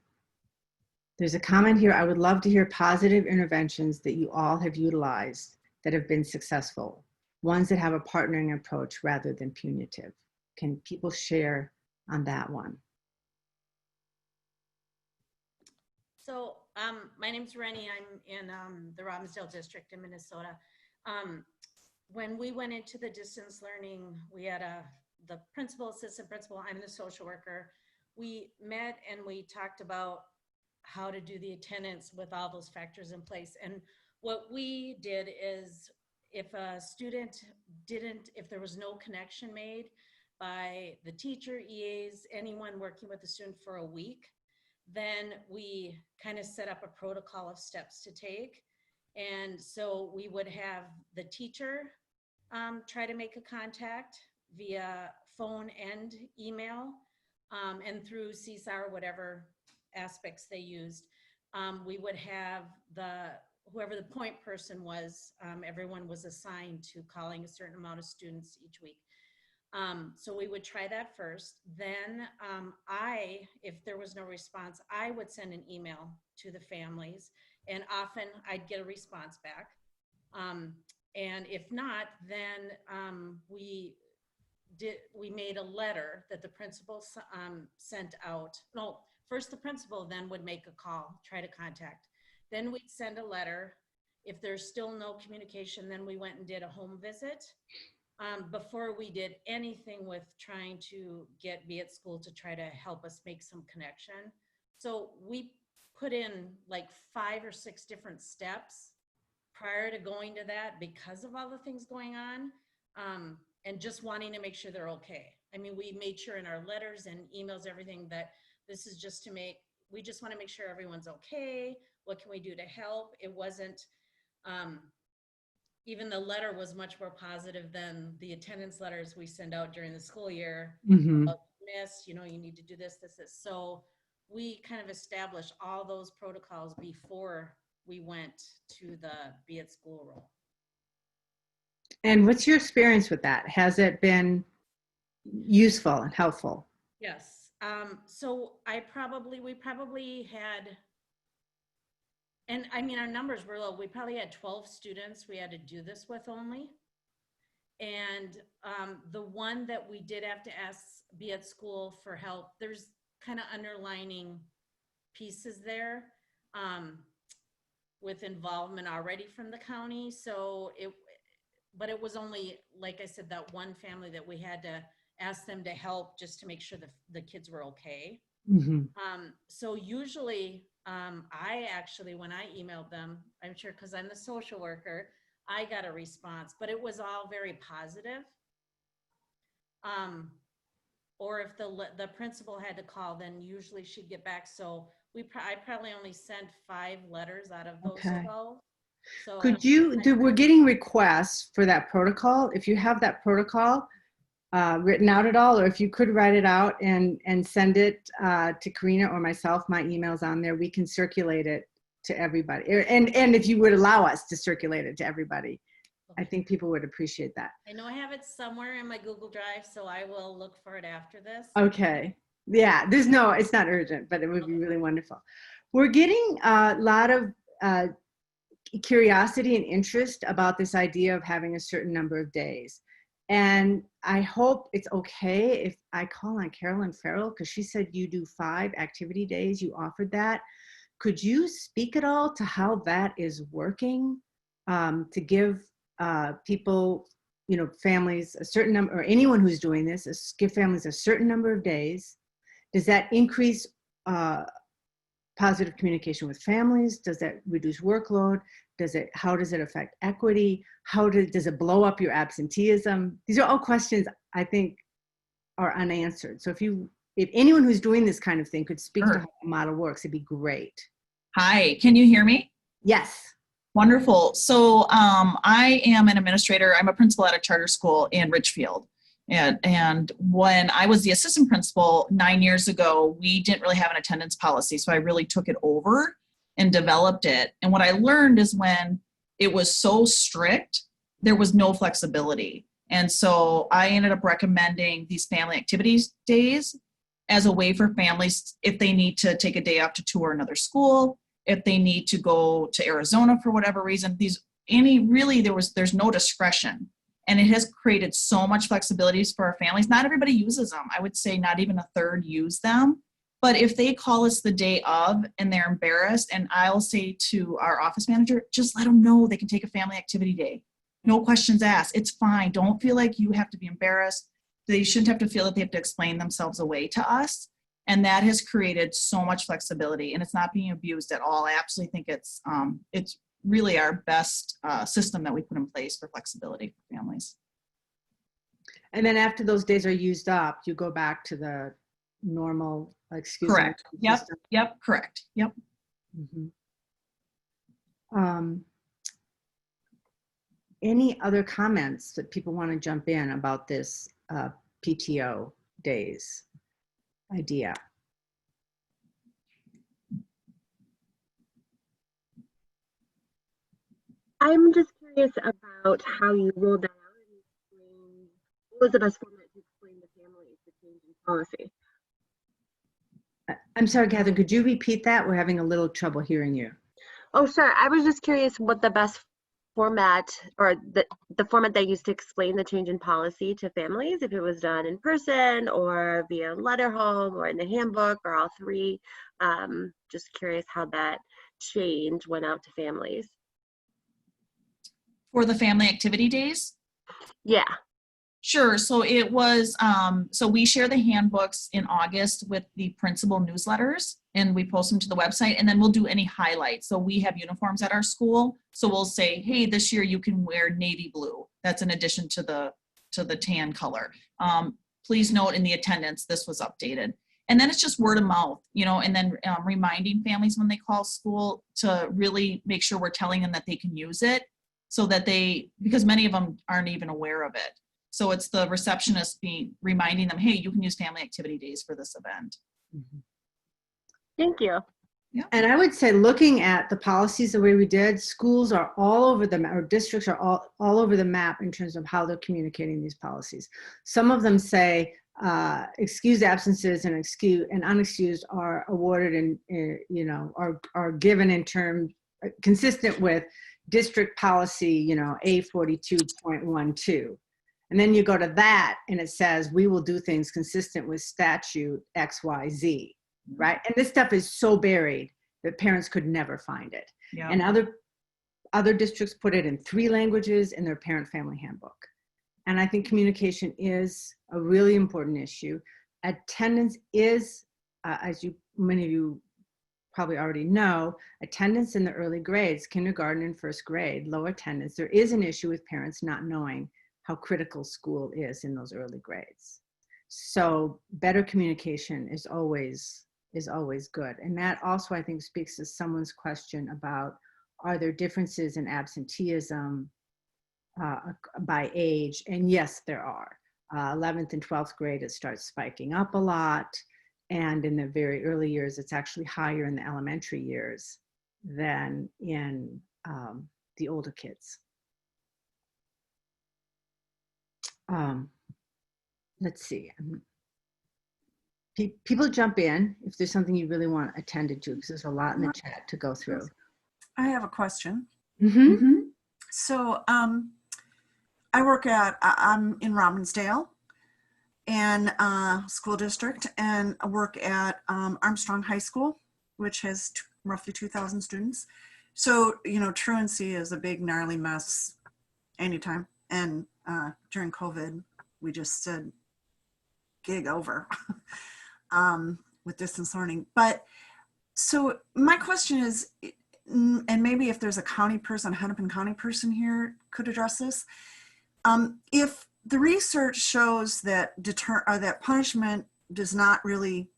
There's a comment here. I would love to hear positive interventions that you all have utilized that have been successful, ones that have a partnering approach rather than punitive. Can people share on that one? So my name's Rennie. I'm in the Robbinsdale district in Minnesota. When we went into the distance learning, we had the principal, assistant principal, I'm the social worker. We met and we talked about how to do the attendance with all those factors in place. And what we did is if a student if there was no connection made by the teacher, EAs, anyone working with the student for a week, then we kind of set up a protocol of steps to take. And so we would have the teacher try to make a contact via phone and email, and through CSAR, whatever aspects they used. We would have whoever the point person was, everyone was assigned to calling a certain amount of students each week. So we would try that first. Then if there was no response, I would send an email to the families, and often I'd get a response back. And if not, then we made a letter that the principal sent out. No, first the principal then would make a call, try to contact. Then we'd send a letter. If there's still no communication, then we went and did a home visit. Before we did anything with trying to get Be at School to try to help us make some connection. So we put in like 5 or 6 different steps prior to going to that because of all the things going on, and just wanting to make sure they're okay. I mean, we made sure in our letters and emails, everything, that this is just we just want to make sure everyone's okay. What can we do to help? It wasn't, even the letter was much more positive than the attendance letters we send out during the school year. About miss, you need to do this. So we kind of established all those protocols before we went to the Be at School role. And what's your experience with that? Has it been useful and helpful? Yes. So we probably had, and I mean, our numbers were low. We probably had 12 students we had to do this with only. And the one that we did have to Be at School for help, there's kind of underlining pieces there with involvement already from the county. So but it was only, like I said, that one family that we had to ask them to help just to make sure the kids were okay. So usually, I actually, when I emailed them, I'm sure because I'm the social worker, I got a response, but it was all very positive. Or if the principal had to call, then usually she'd get back. So I probably only sent 5 letters out of those 12. So we're getting requests for that protocol. If you have that protocol written out at all, or if you could write it out and send it to Karina or myself, my email's on there, we can circulate it to everybody. And if you would allow us to circulate it to everybody, I think people would appreciate that. I know I have it somewhere in my Google Drive, so I will look for it after this. Okay. Yeah, it's not urgent, but it would be really wonderful. We're getting a lot of curiosity and interest about this idea of having a certain number of days. And I hope it's okay if I call on Carolyn Farrell, because she said you do 5 activity days, you offered that. Could you speak at all to how that is working, to give people, families a certain number, or anyone who's doing this, give families a certain number of days? Does that increase positive communication with families? Does that reduce workload? How does it affect equity? Does it blow up your absenteeism? These are all questions I think are unanswered. So if anyone who's doing this kind of thing could speak to how the model works, it'd be great. Hi, can you hear me? Yes. Wonderful. So I am an administrator. I'm a principal at a charter school in Richfield. And when I was the assistant principal 9 years ago, we didn't really have an attendance policy. So I really took it over and developed it. And what I learned is when it was so strict, there was no flexibility. And so I ended up recommending these family activities days as a way for families, if they need to take a day off to tour another school, if they need to go to Arizona for whatever reason, there's no discretion. And it has created so much flexibilities for our families. Not everybody uses them. I would say not even a third use them. But if they call us the day of and they're embarrassed, and I'll say to our office manager, just let them know they can take a family activity day. No questions asked. It's fine. Don't feel like you have to be embarrassed. They shouldn't have to feel that they have to explain themselves away to us. And that has created so much flexibility, and it's not being abused at all. I absolutely think it's really our best system that we put in place for flexibility for families. And then after those days are used up, you go back to the normal excuse. Correct. Yep. Yep. Correct. Yep. Any other comments that people want to jump in about this PTO days idea? I'm just curious about how you rolled that out and explain what was the best format to explain the families the change in policy. I'm sorry, Catherine, could you repeat that? We're having a little trouble hearing you. Oh, sure. I was just curious what the best format or the format they used to explain the change in policy to families, if it was done in person or via letter home or in the handbook or all three. Just curious how that change went out to families. For the family activity days? Yeah. Sure. So it was, so we share the handbooks in August with the principal newsletters, and we post them to the website, and then we'll do any highlights. So we have uniforms at our school. So we'll say, hey, this year you can wear navy blue. That's in addition to the tan color. Please note in the attendance, this was updated. And then it's just word of mouth, you know, and then reminding families when they call school to really make sure we're telling them that they can use it, so that because many of them aren't even aware of it. So it's the receptionist reminding them, hey, you can use family activity days for this event. Thank you. Yeah. And I would say, looking at the policies the way we did, schools are all over the map, or districts are all over the map in terms of how they're communicating these policies. Some of them say excused absences and unexcused are awarded and are given in terms consistent with district policy, A42.12. And then you go to that and it says, we will do things consistent with statute XYZ, right? And this stuff is so buried that parents could never find it. Yeah. And other districts put it in 3 languages in their parent-family handbook. And I think communication is a really important issue. Attendance is, as many of you probably already know, attendance in the early grades, kindergarten and first grade, low attendance. There is an issue with parents not knowing how critical school is in those early grades. So better communication is always good. And that also, I think, speaks to someone's question about, are there differences in absenteeism by age? And yes, there are. 11th and 12th grade, it starts spiking up a lot. And in the very early years, it's actually higher in the elementary years than in the older kids. Let's see. People jump in if there's something you really want attended to, because there's a lot in the chat to go through. I have a question. Mm-hmm. So I'm in Robbinsdale and school district, and I work at Armstrong High School, which has roughly 2,000 students. So, truancy is a big gnarly mess anytime. And during COVID, we just said gig over with distance learning. But so my question is, and maybe if there's a Hennepin County person here could address this. If the research shows that that punishment does not really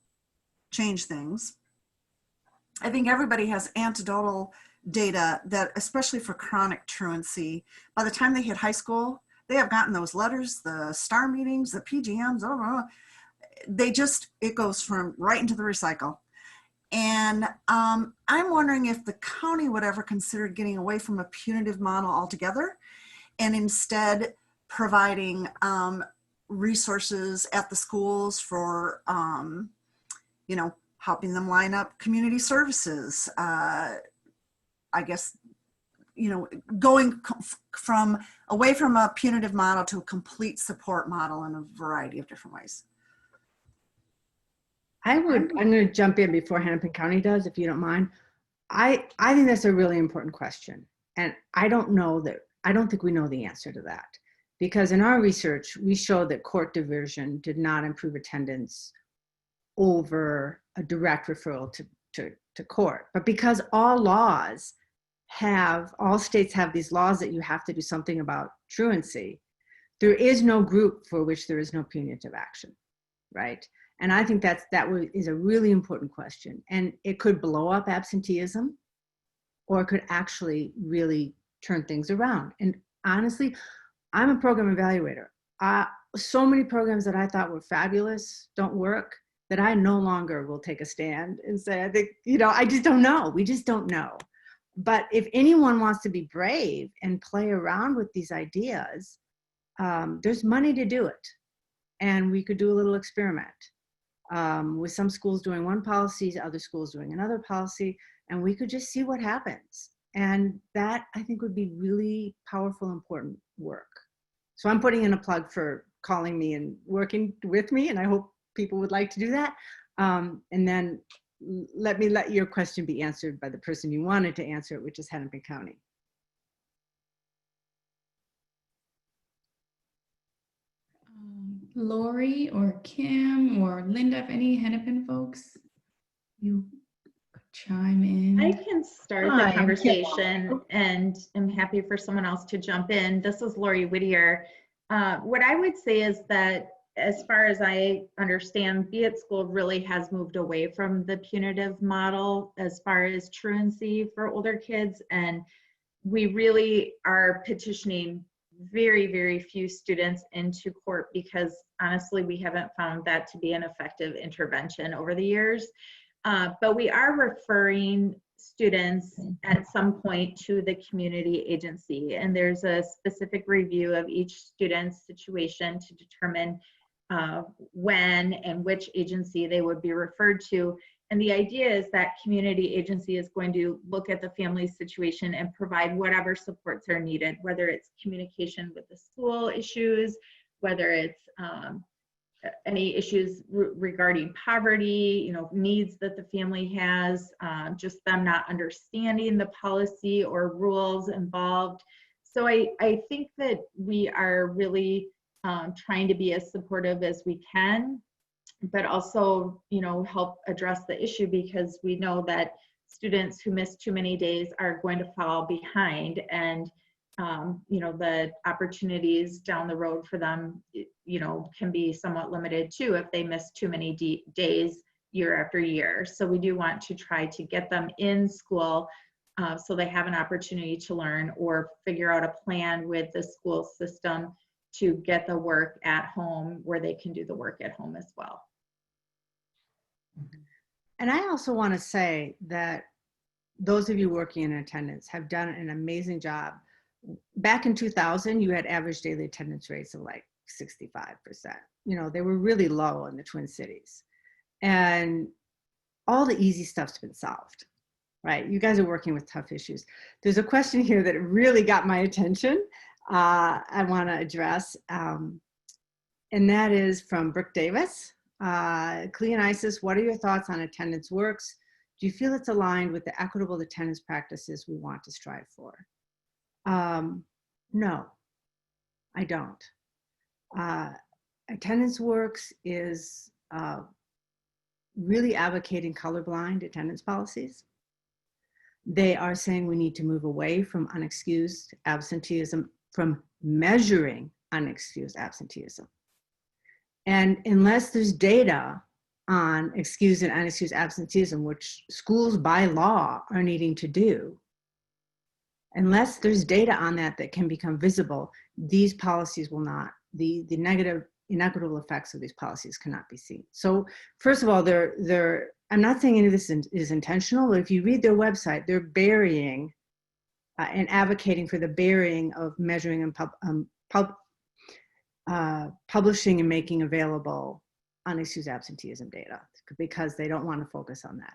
change things, I think everybody has anecdotal data that, especially for chronic truancy, by the time they hit high school, they have gotten those letters, the STAR meetings, the PGMs, it goes from right into the recycle. And I'm wondering if the county would ever consider getting away from a punitive model altogether and instead providing resources at the schools for, helping them line up community services. I guess, going away from a punitive model to a complete support model in a variety of different ways. I'm going to jump in before Hennepin County does, if you don't mind. I think that's a really important question. And I don't think we know the answer to that. Because in our research, we showed that court diversion did not improve attendance over a direct referral to court. But because all states have these laws that you have to do something about truancy, there is no group for which there is no punitive action, right? And I think that is a really important question. And it could blow up absenteeism, or it could actually really turn things around. And honestly, I'm a program evaluator. So many programs that I thought were fabulous don't work, that I no longer will take a stand and say, I think, I just don't know. We just don't know. But if anyone wants to be brave and play around with these ideas, there's money to do it. And we could do a little experiment with some schools doing one policy, other schools doing another policy, and we could just see what happens. And that, I think, would be really powerful, important work. So I'm putting in a plug for calling me and working with me, and I hope people would like to do that. And then let your question be answered by the person you wanted to answer it, which is Hennepin County. Lori or Kim or Linda, if any Hennepin folks, you could chime in. I can start the conversation, and I'm happy for someone else to jump in. This is Lori Whittier. What I would say is that, as far as I understand, Be It School really has moved away from the punitive model as far as truancy for older kids. And we really are petitioning very, very few students into court because honestly, we haven't found that to be an effective intervention over the years. But we are referring students at some point to the community agency, and there's a specific review of each student's situation to determine when and which agency they would be referred to. And the idea is that community agency is going to look at the family's situation and provide whatever supports are needed, whether it's communication with the school issues, whether it's any issues regarding poverty, needs that the family has, just them not understanding the policy or rules involved. So I think that we are really trying to be as supportive as we can, but also, help address the issue, because we know that students who miss too many days are going to fall behind, and the opportunities down the road for them, can be somewhat limited too if they miss too many days year after year. So we do want to try to get them in school so they have an opportunity to learn, or figure out a plan with the school system to get the work at home where they can do the work at home as well. And I also want to say that those of you working in attendance have done an amazing job. Back in 2000, you had average daily attendance rates of like 65%. They were really low in the Twin Cities. And all the easy stuff's been solved, right? You guys are working with tough issues. There's a question here that really got my attention I want to address. And that is from Brooke Davis. Clea and Isis, what are your thoughts on attendance works? Do you feel it's aligned with the equitable attendance practices we want to strive for? No, I don't. Attendance works is really advocating colorblind attendance policies. They are saying we need to move away from unexcused absenteeism, from measuring unexcused absenteeism. And unless there's data on excused and unexcused absenteeism, which schools by law are needing to do, unless there's data on that can become visible, these policies will not, the negative inequitable effects of these policies cannot be seen. So first of all, I'm not saying any of this is intentional, but if you read their website, they're burying and advocating for the burying of measuring and publishing and making available unexcused absenteeism data, because they don't want to focus on that.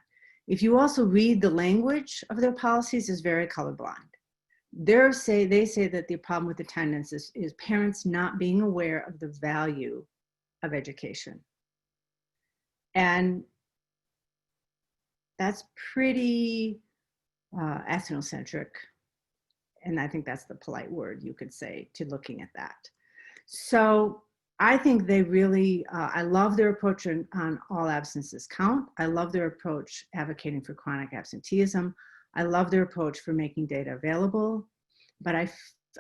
If you also read the language of their policies, is very colorblind. They say that the problem with attendance is parents not being aware of the value of education. And that's pretty ethnocentric. And I think that's the polite word you could say to looking at that. So I think they really, I love their approach on all absences count. I love their approach advocating for chronic absenteeism. I love their approach for making data available, but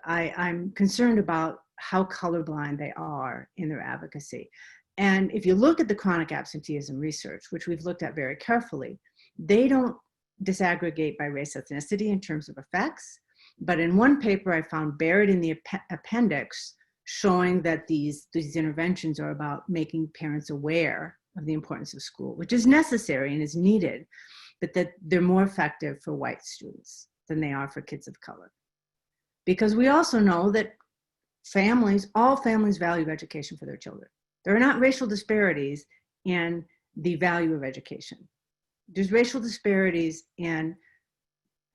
I'm concerned about how colorblind they are in their advocacy. And if you look at the chronic absenteeism research, which we've looked at very carefully, they don't disaggregate by race ethnicity in terms of effects. But in one paper I found buried in the appendix showing that these interventions are about making parents aware of the importance of school, which is necessary and is needed, but that they're more effective for white students than they are for kids of color. Because we also know that all families value education for their children. There are not racial disparities in the value of education. There's racial disparities in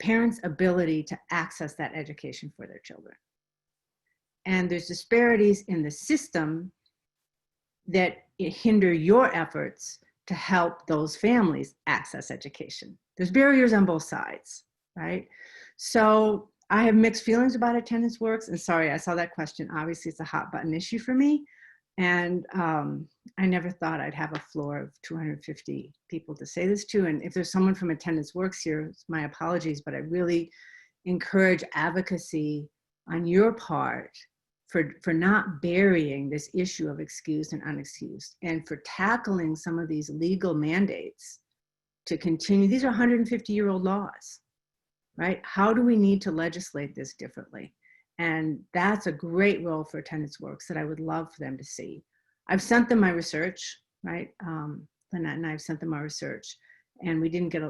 parents' ability to access that education for their children. And there's disparities in the system that hinder your efforts to help those families access education. There's barriers on both sides, right? So I have mixed feelings about attendance works. And sorry, I saw that question. Obviously, it's a hot button issue for me. And I never thought I'd have a floor of 250 people to say this to. And if there's someone from attendance works here, my apologies, but I really encourage advocacy on your part for not burying this issue of excused and unexcused, and for tackling some of these legal mandates to continue. These are 150-year-old laws, right? How do we need to legislate this differently? And that's a great role for attendance works that I would love for them to see. I've sent them my research, right? Lynette and I have sent them our research, and we didn't get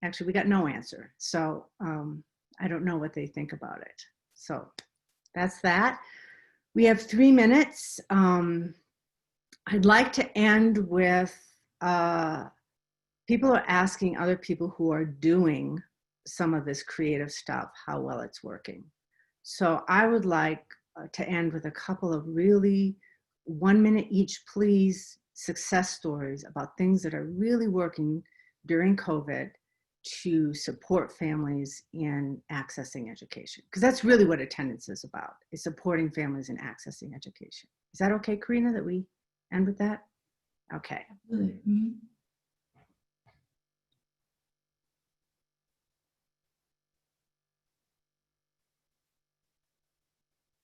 actually we got no answer. So I don't know what they think about it. So that's that. We have 3 minutes. I'd like to end with people are asking other people who are doing some of this creative stuff how well it's working. So I would like to end with a couple of really 1 minute each, please, success stories about things that are really working during COVID to support families in accessing education. Because that's really what attendance is about, is supporting families in accessing education. Is that okay, Karina, that we end with that? Okay. Mm-hmm.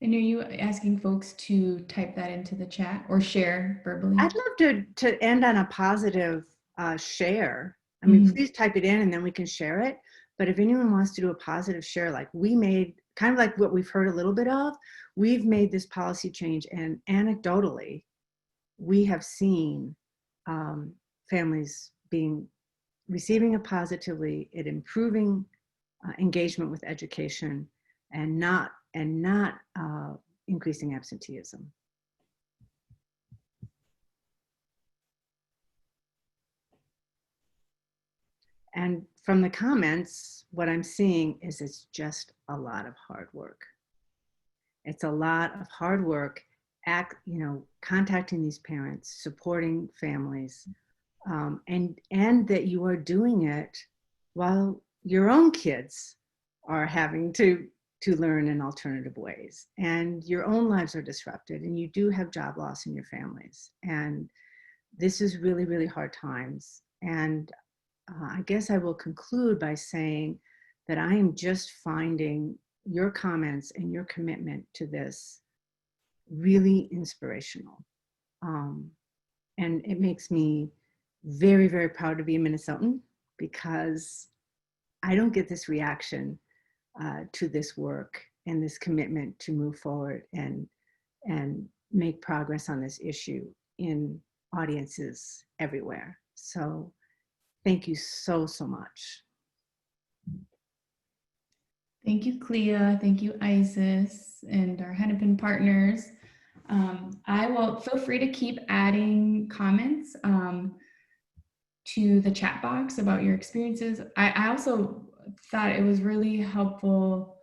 And are you asking folks to type that into the chat or share verbally? I'd love to end on a positive share. I mean, please type it in and then we can share it. But if anyone wants to do a positive share, like we made, kind of like what we've heard a little bit of, we've made this policy change, and anecdotally, we have seen families receiving it positively, it improving engagement with education, and not increasing absenteeism. And from the comments, what I'm seeing is it's just a lot of hard work. It's a lot of hard work, contacting these parents, supporting families, and that you are doing it while your own kids are having to learn in alternative ways, and your own lives are disrupted, and you do have job loss in your families. And this is really, really hard times. And I guess I will conclude by saying that I am just finding your comments and your commitment to this really inspirational. And it makes me very, very proud to be a Minnesotan, because I don't get this reaction to this work and this commitment to move forward and make progress on this issue in audiences everywhere. So thank you so, so much. Thank you, Clea. Thank you, Isis, and our Hennepin partners. I will feel free to keep adding comments to the chat box about your experiences. I also thought it was really helpful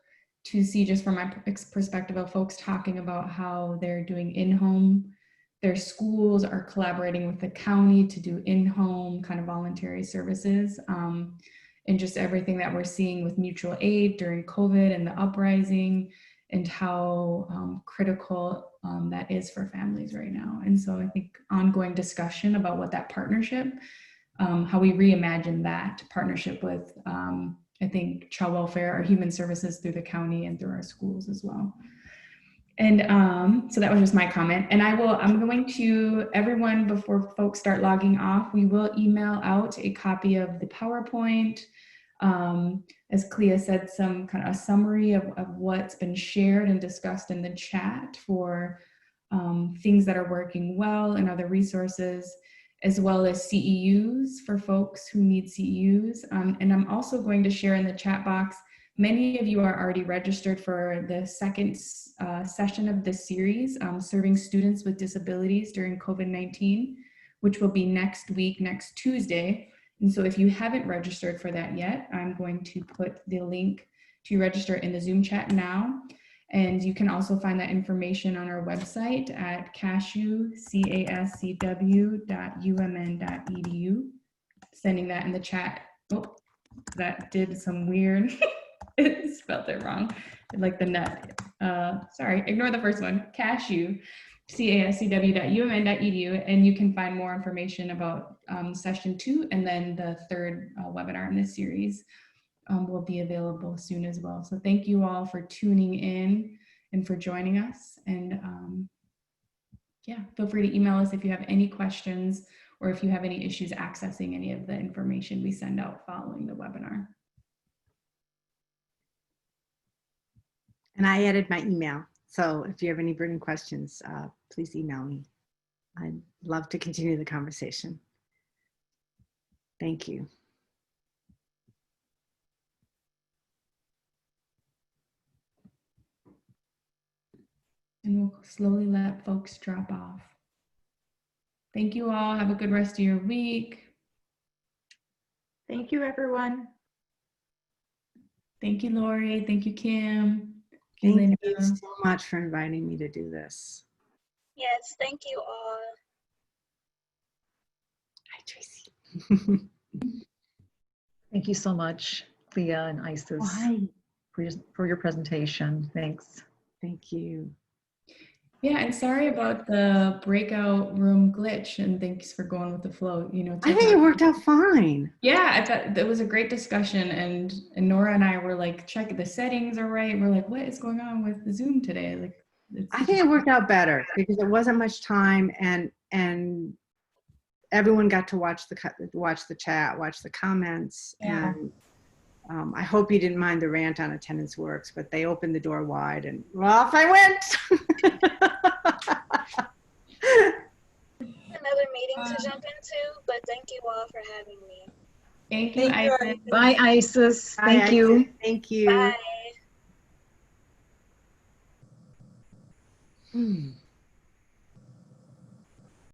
to see, just from my perspective, of folks talking about how they're doing in-home their schools are collaborating with the county to do in-home kind of voluntary services. And just everything that we're seeing with mutual aid during COVID and the uprising, and how critical that is for families right now. And so I think ongoing discussion about what that partnership, how we reimagine that partnership with, I think, child welfare or human services through the county and through our schools as well. And so that was just my comment. And I'm going to, everyone, before folks start logging off, we will email out a copy of the PowerPoint. As Clea said, some kind of a summary of what's been shared and discussed in the chat for things that are working well and other resources, as well as CEUs for folks who need CEUs. And I'm also going to share in the chat box, many of you are already registered for the second session of this series, Serving Students with Disabilities During COVID-19, which will be next week, next Tuesday. And so if you haven't registered for that yet, I'm going to put the link to register in the Zoom chat now. And you can also find that information on our website at cascw.umn.edu. Sending that in the chat. Oh, that did some weird, it spelled it wrong. Like the nut. Sorry, ignore the first one. Cashew. cascw.umn.edu, and you can find more information about session 2, and then the third webinar in this series will be available soon as well. So thank you all for tuning in and for joining us. And yeah, feel free to email us if you have any questions or if you have any issues accessing any of the information we send out following the webinar. And I added my email. So if you have any burning questions, please email me. I'd love to continue the conversation. Thank you. And we'll slowly let folks drop off. Thank you all. Have a good rest of your week. Thank you, everyone. Thank you, Lori. Thank you, Kim. Thank you so much for inviting me to do this. Yes, thank you all. Hi, Tracy. Thank you so much, Clea and Isis, for your presentation. Thanks. Thank you. Yeah, and sorry about the breakout room glitch, and thanks for going with the flow. You know, I think it worked out fine. Yeah, I thought that was a great discussion, and Nora and I were like, check the settings are right. We're like, what is going on with the Zoom today? Like, I think it worked out better because there wasn't much time, and everyone got to watch the chat, watch the comments, yeah. and I hope you didn't mind the rant on attendance works, but they opened the door wide and off I went. Another meeting to jump into, but thank you all for having me. Thank you, Isis. Bye, Isis. Bye, Thank you. Isis. Thank you. Bye.